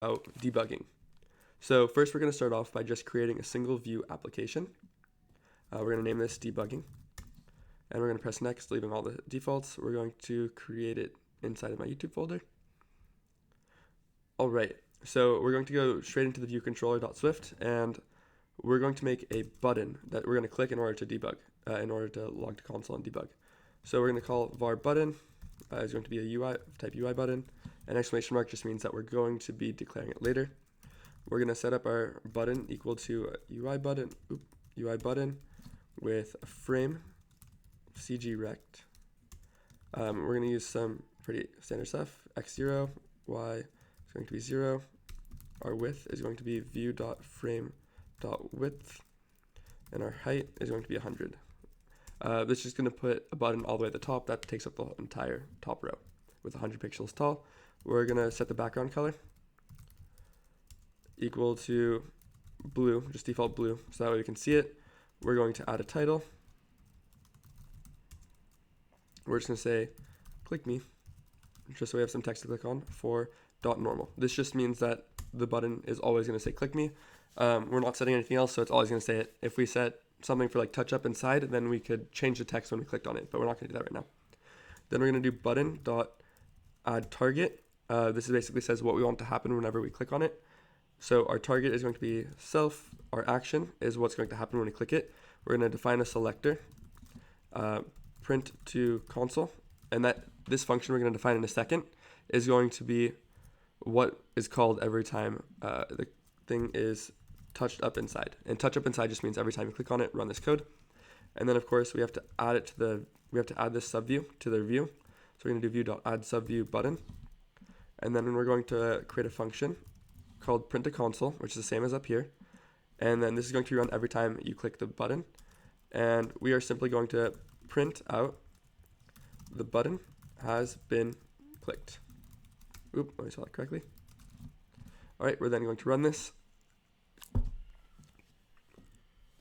out debugging. So first we're going to start off by just creating a single view application. We're going to name this debugging, and we're going to press next, leaving all the defaults. We're going to create it inside of my YouTube folder. Alright, so we're going to go straight into the view controller.swift, and we're going to make a button that we're going to click in order to debug, in order to log to console and debug. So we're going to call var button is going to be a UI type UI button, and exclamation mark just means that we're going to be declaring it later. We're going to set up our button equal to a UI button with a frame CG rect. We're going to use some pretty standard stuff. X0, Y is going to be 0. Our width is going to be view.frame.width, and our height is going to be 100. This is just going to put a button all the way at the top. That takes up the entire top row with 100 pixels tall. We're going to set the background color equal to blue, just default blue, so that way we can see it. We're going to add a title. We're just going to say click me, just so we have some text to click on, for .normal. This just means that the button is always going to say click me. We're not setting anything else, so it's always going to say it. If we set something for like touch up inside, then we could change the text when we clicked on it, but we're not going to do that right now. Then we're going to do button.add target. This basically says what we want to happen whenever we click on it. So our target is going to be self. Our action is what's going to happen when we click it. We're going to define a selector, print to console, and that this function we're going to define in a second is going to be what is called every time the thing is touched up inside. And touch up inside just means every time you click on it, run this code. And then of course we have to add it to add this subview to the view. So we're going to do view.add subview button. And then we're going to create a function called print to console, which is the same as up here. And then this is going to be run every time you click the button. And we are simply going to print out the button has been clicked. Oop, let me spell that correctly. All right, we're then going to run this.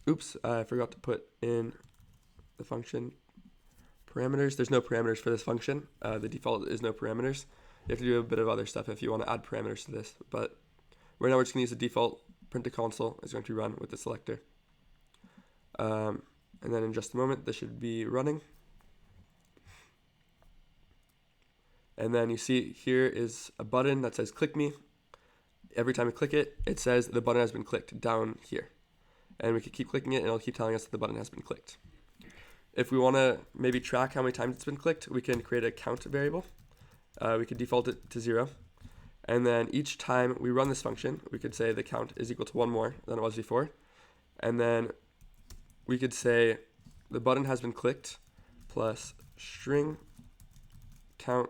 Oops, I forgot to put in the function parameters. There's no parameters for this function. The default is no parameters. You have to do a bit of other stuff if you want to add parameters to this, but right now we're just going to use the default print to console is going to run with the selector. And then in just a moment, this should be running. And then you see here is a button that says click me. Every time we click it, it says the button has been clicked down here. And we can keep clicking it and it'll keep telling us that the button has been clicked. If we want to maybe track how many times it's been clicked, we can create a count variable. We could default it to 0. And then each time we run this function, we could say the count is equal to 1 more than it was before. And then we could say the button has been clicked plus string count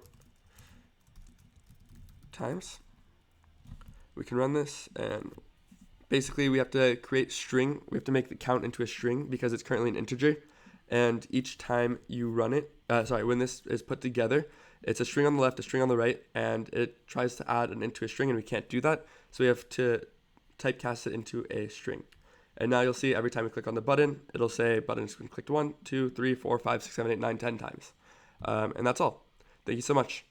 times. We can run this, and basically we have to create string. We have to make the count into a string because it's currently an integer. And each time you run it, when this is put together, it's a string on the left, a string on the right, and it tries to add into a string, and we can't do that. So we have to typecast it into a string. And now you'll see every time we click on the button, it'll say button has been clicked 1, 2, 3, 4, 5, 6, 7, 8, 9, 10 times. And that's all. Thank you so much.